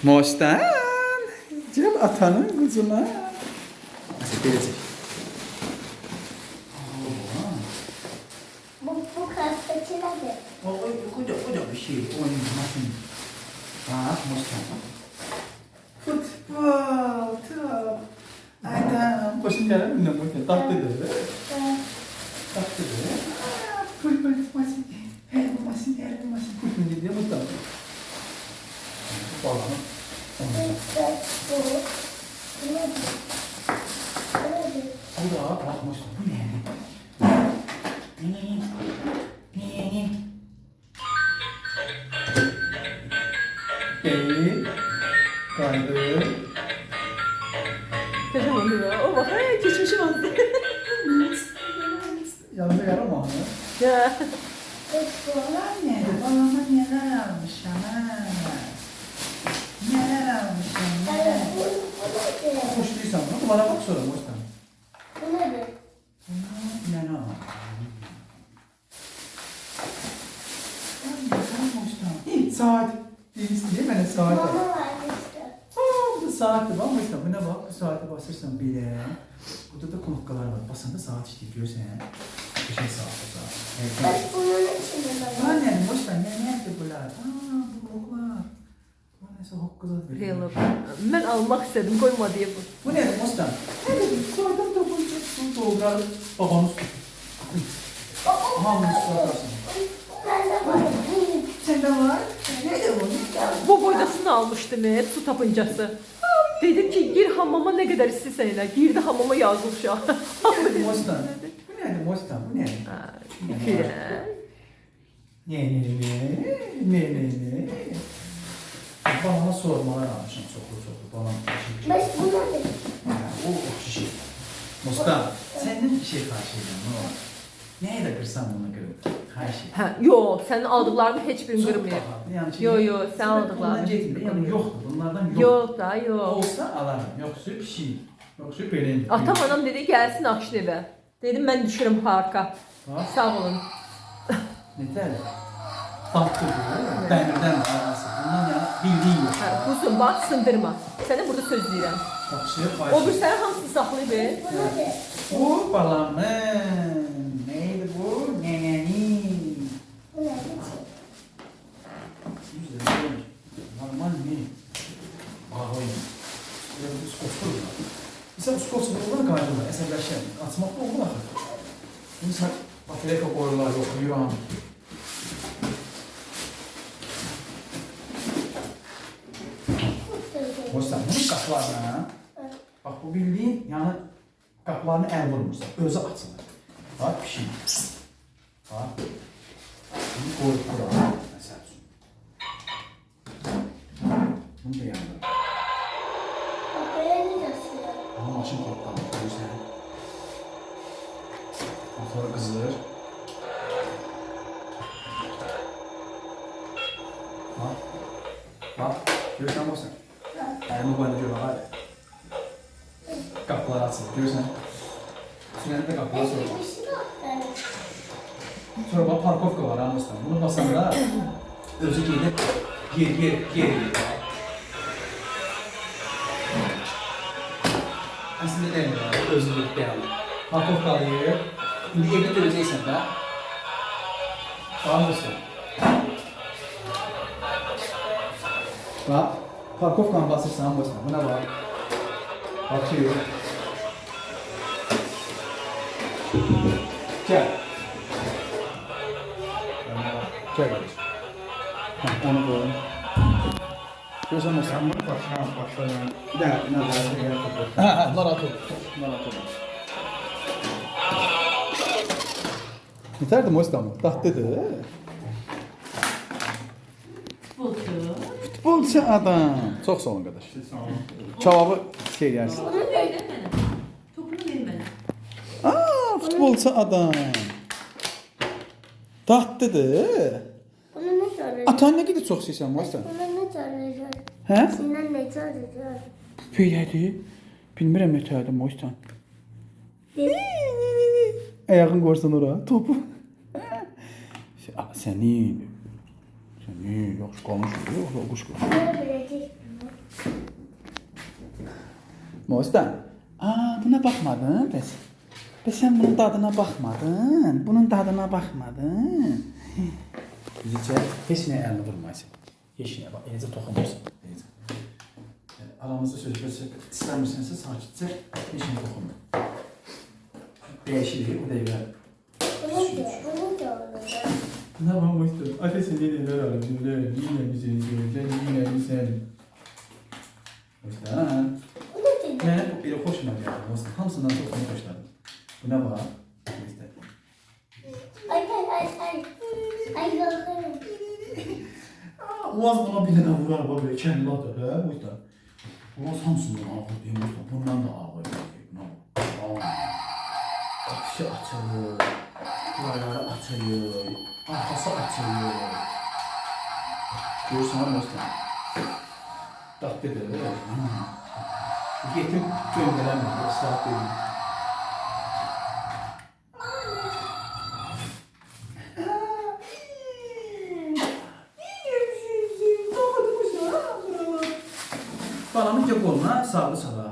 Mostan. Gel atanın kızına. Gelecek. Bu kastaçıladı. O koca bir şey. Oynaymasın. Bak Mostan. Futbol. Top. Adam. Başın gelin mi? Mostan. Tatlı dedi. Tatlı dedi. Futbol. Masın. Her masın. Futbol dedi. Mostan. Bağlanın. Bu da bakmış. Bu ne? Ne? Değil. Kaydı. Kaçam oluyor. O bak hey geçmişim oldu. Yanında yarama ha. Ya. Anne, babama neler almış ama. Neler almış ama. Hoş değilsen bunu bana bak sonra boştan. Bu nedir? Ne ne? Saat. Değilsin değil mi? Hani saat. Mama vermişti. Bu saati var mı? Bu ne bak? Bu saate basırsan bile. Burada da knopkalar var. Basanda saat işte görsen. Bir şey saat o saat. Bak Evet. bunun içinde var. Anne, boştan ne nerede bunlar? Bu oklar. Bu neyse hokkuzat bir. Hello. Ben almak istedim koyma diye bu. Bu ne boştan? Evet, saatım da bu doldurar. Babamız. Aha bunu sorarsın. Bende var. Sende var. Nerede bu? Bu boydasını almıştım hep su tapıncası. Dedim ki gir hamama ne kadar istersen elə. Girdi hamama yazılmış ya. Boştan. Bu ne boştan? Bu ne? Güzel. Ne? Bana sormalar almışım sokulu. Bana Bak bu nedir? o şişe. Musta, senden bir şey karşılayacağım. Ne var? Neye de kırsan bunu kırın. Her şey. Ha, yo, senin aldıklarımı hiçbirini Çok kırmıyor. pahalı. Yani Yo, yo, sen aldıklarını bundan cetinde yani kırmıyor. yoktu. Bunlardan yok. Yok da yok. Olsa alarım. Yoksa bir şey. Yoksa benim. Atam anam dedi gelsin akşın eve. Dedim ben düşürüm parka. Ha? Sağ olun. Yeter. Tatlı bu. Demirden arası. Bundan ya bildiğin yok. Ha, kuzum bak sındırma. Seni burada sözləyirəm. Bak O bir sənə hamısını saxlayıb. Bu nedir? Bu balamın. Neydi bu? Nenenin. Bu nedir? Güzel. Normal mi? Bağlayın. Böyle bir skopsu var. Mesela skopsu buradan kaydırma. Əsəbləşən. Açmaqda olur axı. Mesela batarya koyurlar yok. Yuran. Boşsan bunun qapılarına. Bak bu bildiğin yani qapılarını el vurmursa özü açılır. Bak bir şey. Bak. Bunu koyup buraya. Mesela. Bunu da yanında. Bak böyle ne yazıyor? Ama maşın korktan. Güzel. Motor kızır. Bak. Bak. Görürsen boşsan. Ayağımı koyunca gör bak hadi. Kapılar açılır. Görürsen. Sünnet de kapılar sonra. Bir şey yok. Evet. Sonra bak parkovka var anlasın. Bunu basanda özü gelip geri. Aslında değil mi? Özü gelip geri. Parkovka alıyor. Şimdi evde döneceksin de. Anlasın. Bak. Parkovkan basırsan anlasın. Buna bak. Bakıyor. Gel. Gel kardeşim. Ha, onu koy. Gözüm olsun. Ben bunu başlayalım. Bir daha, bir daha. Ha, narahat ol. Yeterdi mi o İstanbul? Tahtlıdır. Futbolcu adam. Çok sağ olun kardeş. Cevabı şey yersin. Onu verin mənə. Topunu verin mənə. Aa, futbolcu adam. Tahtlıdır. Bunu ne soracak? Atan ne kadar çok şeysən bu İstanbul? Bunu ne soracak? Hə? İçinden ne soracak? Belədir. Bilmirəm nə tərdim o İstanbul. Bir Ayağın qorsan ora, topu. Sənin. Yaxşı konuşur, yox, quş qoş. ne bilecek? Mostan. Buna bakmadın bəs. Bəs sen bunun dadına bakmadın. Bunun dadına bakmadın. Bizcə heç nə əlini vurmayasın. Heç nə bak. Eləcə toxunursan. Eləcə. Aramızda söz versək, istəmirsənsə sakitcə heç nə toxunma. Dəyişirik bu dəqiqə. Bunu da alacağım. Ne var Mostan? Ateşin neler alalım. Yine güzel göreceğiz. Yine güzel. Mostan. Bunu da Mənə bu belə xoşuma gəldi. Mostan. Hamısından çox bunu xoşladım. Bu nə var? Mostan. Ay. Ay bakalım. Oğaz bana bir dənə vurar bax belə kəlladır, hə? Mostan. Oğaz hamısından ağır deyim Mostan. Bundan da ağır deyim. Qapısı açılır. Buraları açılır. Arkası açılır. Görürsən Mostan. Dadlıdır. Yetim göndərəmir. Israf deyil. Balamın ki qoluna sağlı salaq.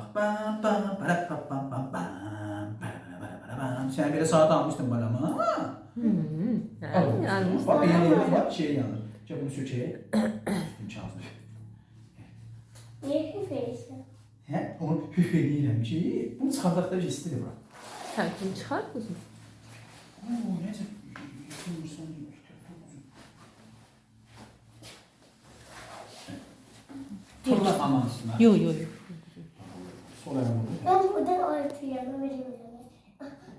Sen belə saat almışdın balama. Bak yanıyor, bak şey yanır. Bunu sökeyim. İmkansız. Niye küfürüyorsun? He, onu hüf eləyirəm ki, bunu çıxardaqda bir istidir bura. Sen kim çıkar kızım? Neyse, yıkılmışsan Torla anlansın ha. Yok. Sol ayağımı. Ben buradan artı yana vereyim.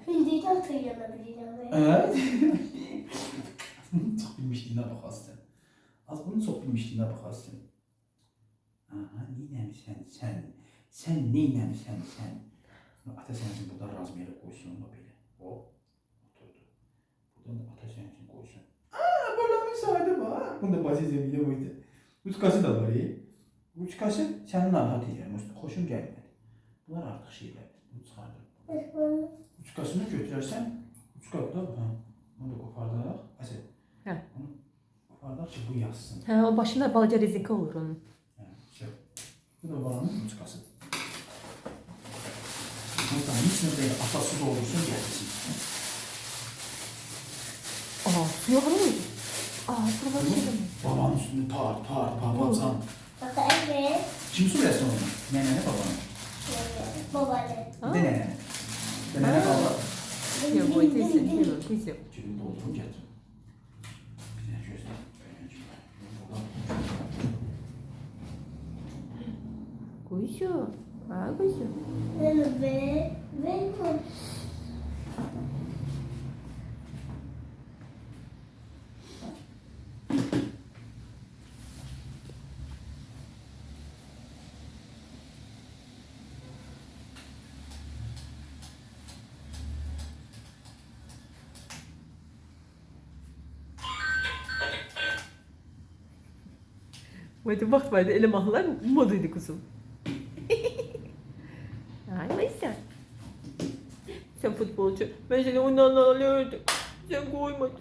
Hindi de artı yana vereyim. Evet. Çok bilmişliğine bakarsın. Az bunun çok bilmişliğine bakarsın. Aha, sen neynəmisən sen? Ata sənsin burada razmiyeli qoysun da belə. O, oturdu. Buradan da ata sənsin qoysun. Burada müsaade var. Bunda basit zemine koydu. Uçkası da var ya. Uçkası sənin narahat edirəm. Xoşum gəlmədi. Bunlar artıq şeylər. Bunu çıxardım. Uçkasını götürərsən, uçkada da, onu da qopardaraq, əsəb. Hə. Onu qopardaq ki, bu yazsın. Hə, o başında balaca rizika olur onun. Bu da balanın uçkası. Buradan içine böyle atası doğrusun gelsin. Suya var mıydı? Buralar şey mi? Babanın üstünde babacan. Bak evet. Kim söylesin onu? Nenene babanın. Babaanne. Bir de nenene. Nenene baba. Yok, bu teyze. Yok, teyze. Cebimde olduğunu getir. Bir de göster. Kuyucu. Kuyucu. Ve Hadi bak böyle elim ahlar moduydu kuzum. Ay Veysel. Sen futbolcu. Ben seni ondan alıyordum. Sen koymadın.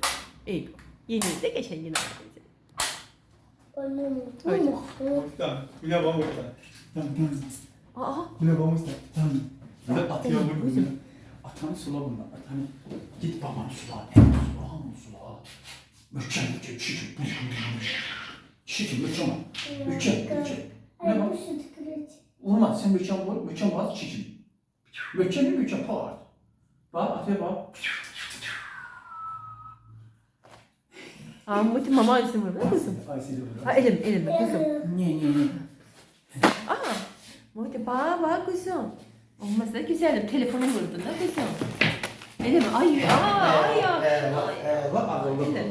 İyi. Yenildi geçen yine. annem. Öyle. Tamam. Bu ne babam Tamam. Bu ne babam Tamam. Bir de atıyor bunu. Atanı sula bunlar. Atanı. Git babanı sula. Hemen sula. Hamur sula. Mükemmel. Şikin mükemmel. Mükemmel. Ay Ne var? bu süt kırıcı. Olmaz. Sen mükemmel baz çikin. Mükemmel par. Bak atıyor bak. Muti mama isim var kuzum. Ayşe'de Ha elim kuzum. Ne. Muti baba kuzum. Olmaz da güzelim. Telefonu vurdun da kuzum. Elim ay. Bak ağırlı.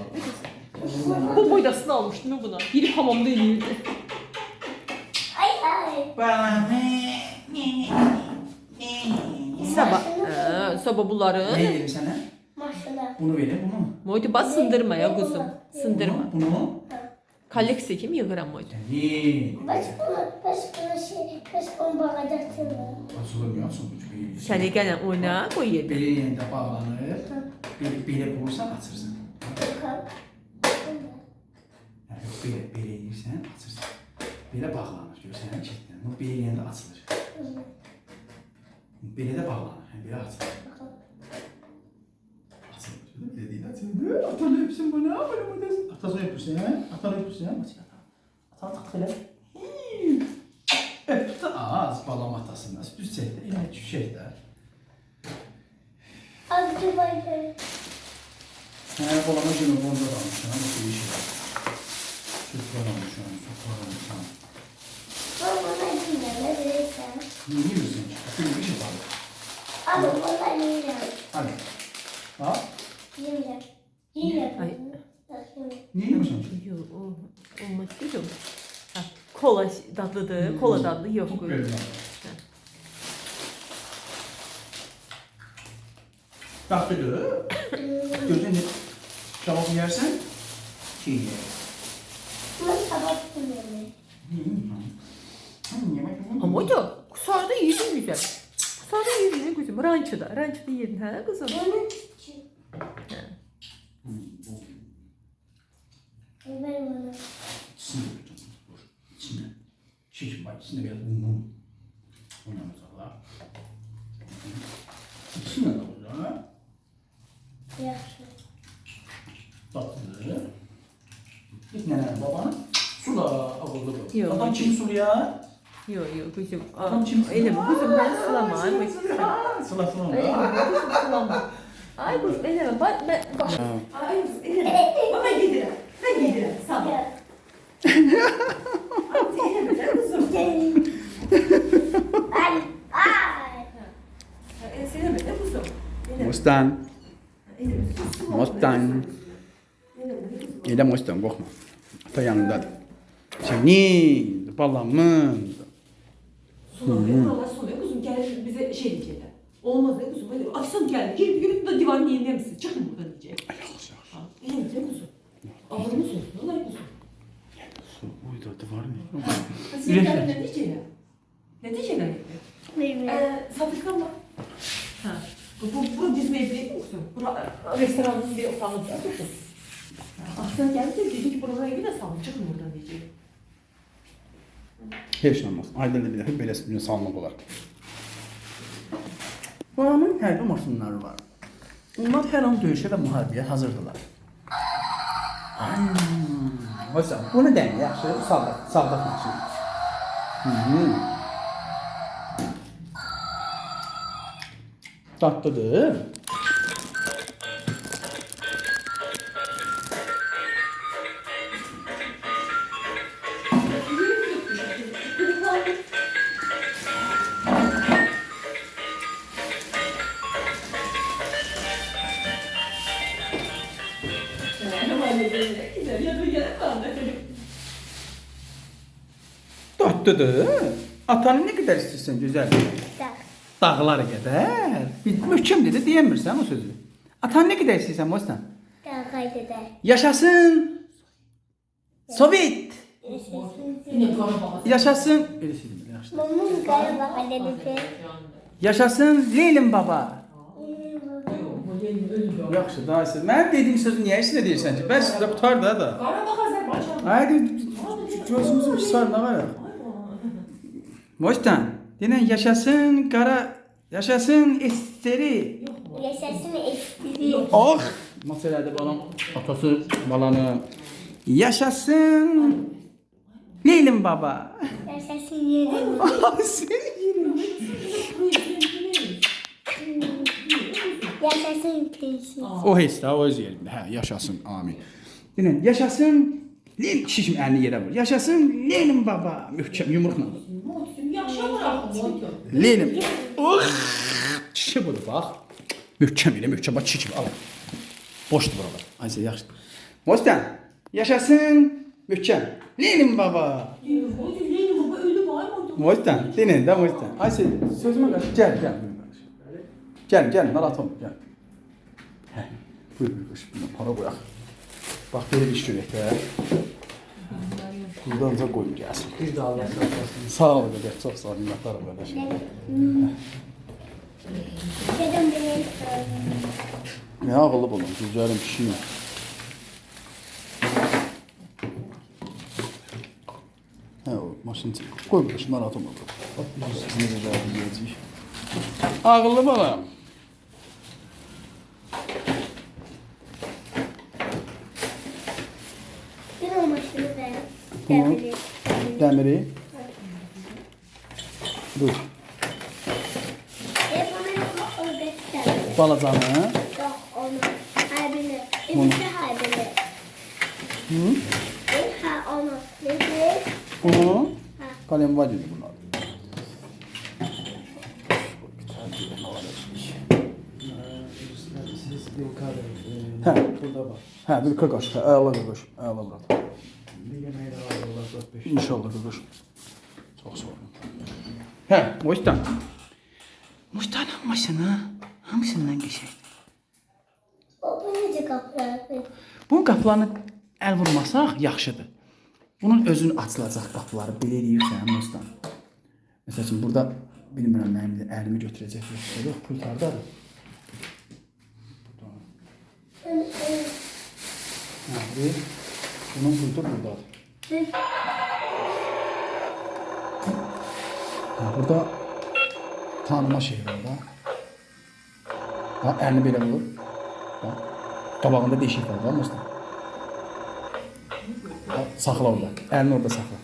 Bu boydasını almıştım ya buna. Biri hamamda eliydi. Ay. Sabah bunları. Ne vereyim sana? Maşallah. Bunu vereyim bunu. Muti bas sındırma ya kuzum. Sındırma. Bunu. Kalleksi kim yığıram Muti? Ne? Baş bunu bağlayacaksın mı? Açılmıyorsun bu çünkü. Seni gelen oyna koy yedi. Beli yerinde bağlanır. Beli bulursan açırsın. Yani beli yersen açırsın. Beli bağlanır. Görsen çektin. Bu beli yerinde açılır. Belə də bağlanır. Belə açılır. Bakalım. Açılır. Belə deyil, açılır. Atan öpsün bana. Bana desin. Atasını öpürsün ha. Atanı öpürsün ha. Atan taxt elə. Öptü. Az balam atasından. Düz çəkdə. Elə düşək də. Azıcık baydı. Hə, balama günü bonda qalmışsan. Nasıl bir şey var. Sütlar almışam. Sütlar almışam. Baba bana yiyeceğim. Ne verirsen. Niye yiyorsun? Şöyle bir şey var. Abi bana yiyeceğim. Hadi. Ha? Yiyeceğim. Yiyeceğim. Ay. Niye yiyorsun? Yok, o olmaz kızım. Ha, kola dadlıdır, kola dadlı yok. Çok böyle. Tatlıdır. Gözünü cevap yersen şey yer. Bunu kapattım yemeği. Ama yok, kusarda yedin güzel. Kusarda yedin güzel. Rançıda yedin ha kızım. Bunun küçük. Ver bana. İçine dökeceğim. Dur. İçine. Şişim bak içinde biraz un. Ondan sonra. İçine de olacak. Yaxşı. Tatlı. Git nene babana. Sula avuldu bu. Yok. Adam kim suluya? Yok kızım. Adam kim Öyle mi kızım ben sulama. Sula Öyle mi kızım sulama. Ay kızım öyle mi? Bak. Ay kızım öyle mi? Baba yedirem. Ben yedirem. Sağ ol. Ay öyle mi kızım? Ay. Ay. Öyle mi kızım? Mustang, Mustang. Elə Mustang qorxma. Ata yanındadır. Senin, balamın. Sulamıyor kızım gel bize şey diyecekler. Olmaz ne kızım. Hadi akşam geldi. Gelip yürüdün de divanın yerinde misin? Çıkın buradan diyecek. Yaxşı, yaxşı. Öyle mi kızım? Ağrımı sorsun. Olay kızım. Su uydadı var mı? Senin ne diyecekler? Ne diyecekler? Bilmiyorum. Fabrika mı? Ha. Bu dizmeyi biliyor musun? Bura restoranın bir otağını tutun. Akşam geldi de dedi ki buraya bir de salın. Çıkın buradan diyecek. Heç olmaz. Ayda bir dəfə belə bir salmaq olar. Balamın hərbi maşınları var. Onlar hər an döyüşə və müharibəyə hazırdılar. Oysa, bu nə demək? Yaxşı, sağdaq maşını. Tatlıdır. Tatlıdır. Atanı ne kadar istiyorsan güzel. Dağlar qədər. Möhkəm dedi, deyəmirsən o sözü. Atan nə qədər istəyirsən Mostan? Daha dede. Yaşasın Sovet. Yaşasın. Elə şey demir, yaxşı. Mamın galiba dedi. Yaşasın Lenin baba. Yaxşı, daha ise. Mən dediyim sözü niyə işlə deyirsən ki? Bəs də qutar da. Qarabağ Azərbaycan. Haydi gözümüzün pişsar nə var ya? Mostan, denən yaşasın yaşasın esteri. Yaşasın espri. Oh! Məsələdə balam atası balanı yaşasın Leylin baba. Yaşasın yerim. Yaşasın pensi. O heç də o öz yerində. Hə, yaşasın. Amin. Denən yaşasın Leylin şişim əlini yerə vur. Yaşasın Leylin baba. Möhkəm yumruqla. Leylin. Oh! Çişi budur bax. Möhkəm elə möhkəm bax çişi al. Boşdur buralar. Aysə yaxşı. Mostan, yaşasın möhkəm. Leylin baba. Mostan, denən də Mostan. Aysə sözümə qarşı gəl. Gəl, narahat olma, gəl. Hə, buyur, şimdi para qoyaq. Bax, belə bir iş görək də. Buradan da qoyun gəlsin. Bir daha Allah razı olsun. Sağ ol, qədər, çox sağ ol, minnətdarım qardaşım. Dedim benim. Ne ağıllı olun, güzelim pişiyin. Hə, o maşını çək. Qoy bu, narahat olma. Bax, biz sizinlə də yiyəcəyik. Ağıllı balam. Bir o maşını ver. Tamam. Demiri. Dəmiri. Dur. Bunu o bekler. Balacanı. Yok onu. Haybini. İbisi haybini. Hı? Ha onu. Neydi? Bunu. Ha. Kalem var dedi bunlar. Siz yukarı. Ha. Burada bak. Ha, bir qırqaş. Əla qırqaş. Əla bura. Bir yemeği de var. Allah 4-5. İnşallah qırqaş. Çox sağ olun. Hə, Mostan. Mostan hamısından qəşəng. O bu necə qapılar? Bunun qapılarını əl vurmasaq yaxşıdır. Bunun özünün açılacaq qapıları belə eləyirsən Mostan. Məsəl üçün burada bilmirəm mənim də əlimi götürəcək yoxsa yox, pult hardadır? Ha, bir. Bunun pultu buradadır. Ha, burada tanıma şeyi var da. Ha, əlini belə vurur. Ha, qabağında deşik var, var Mostan? Ha, saxla orada. Əlini orada saxla.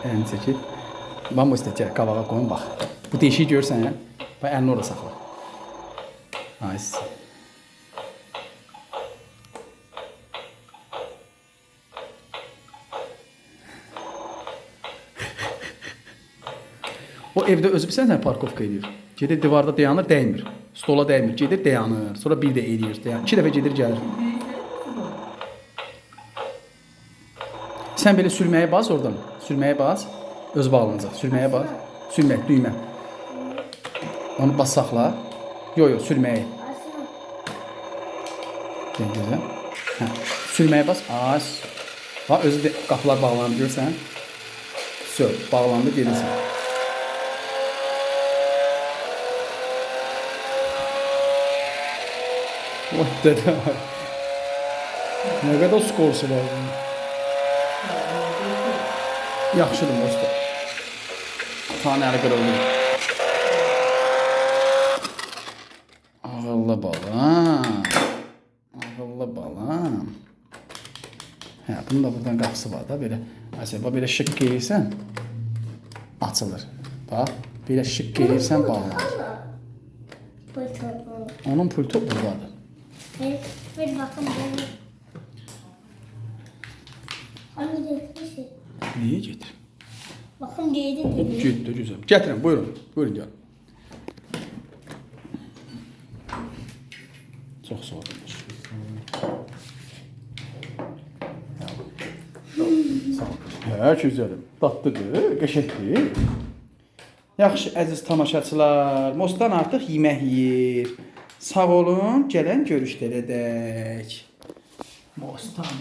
Əlini çəkib. Bax Mostan, gəl qabağa qoyun bax. Bu deşiyi görsən ya. Bax əlini orada saxla. Nice. O evdə özü bilsən sən parkovka edir. Gedir divarda dayanır, dəymir. Stola dəymir, gedir dayanır. Sonra bir də eləyir, dayanır. 2 dəfə gedir, gəlir. Sən belə sürməyə bas oradan. Sürməyə bas. Öz bağlanacaq. Sürməyə bas. Sürmək, düymə. Onu bas saxla. Yo, sürməyə. Gəl gözlə. Hə. Sürməyə bas. Az. Bax özü də qapılar bağlanır görsən. Sür, bağlandı, gedirsən. Vay dədə. Nə qədər skorsu var bunun. Yaxşıdır Mosta. Tanəli qırıldı. Ağıllı balam. Ağıllı balam. Hə, bunun da buradan qapısı var da belə. Məsələn, belə şık geyirsən açılır. Bax, belə şık geyirsən bağlanır. Onun pultu buradadır. Bir bakın böyle. Hani getirmişsin. Niyə getir? Bakın giydi dedi. Getdi, güzel. Gətirin, buyurun. Buyurun gəl. Çox sağ olun. Sağ olun. Hə, gözəlim. Dadlıdır, qəşəngdir. Yaxşı, əziz tamaşaçılar, Mostan artıq yemək yeyir. Sağ olun, gələn görüşlərədək. Mostan.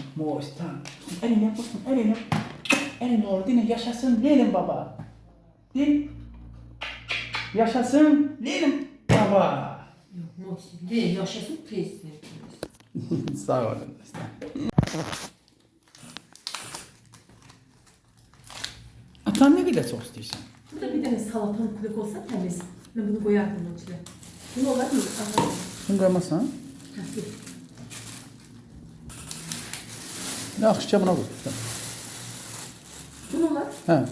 Əlinə, Mostan, əlinə. Əlinə orada yine yaşasın Lenin baba. Değil. Yaşasın Lenin baba. Değil, yaşasın prezident. Sağ olun. Atan ne kadar çok istiyorsan? Burada bir tane salatan kürek olsa temiz. Ben bunu koyardım onun içine. Bunu olur mu? Aha. Bunu koymazsan? Ha, dur. Yaxşıca buna koy. Bunu olur. Hə.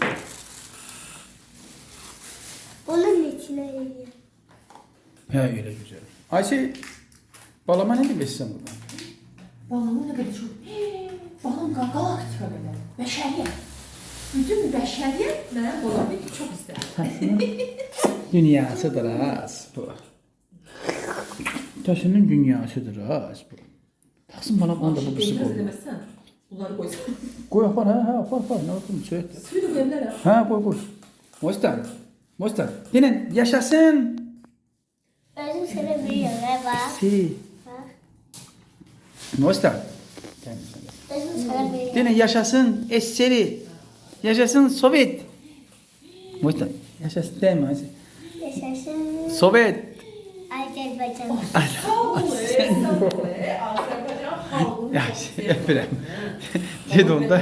Onun içine yiyor. Hə, elə güzel. Ayşe, balama ne demek istiyorsun buradan? Balonu ne kadar çok. Balon galaktika böyle. Beşeriyet. Bütün bir beşeriyet ben balonu çok isterim. Dünyasıdır az bu. Taşının dünyasıdır az bu. Taksın bana da bu birisi koy. demezsen bunları koysan. Koy yapar ha yapar. Ne oldu söyle. Suyu da koyabilir ha. Ha koy. Mostan. Yine yaşasın. Özüm sana biliyorum ve bak. Si. Bak. Mostan. Özüm sana biliyorum. Yine yaşasın Eseri. Yaşasın Sovyet. Mostan. Yaşasın değil mi Ayşe? Yaşasın. Sovyet. Azerbaycan. Ya öpürəm. Dedi onda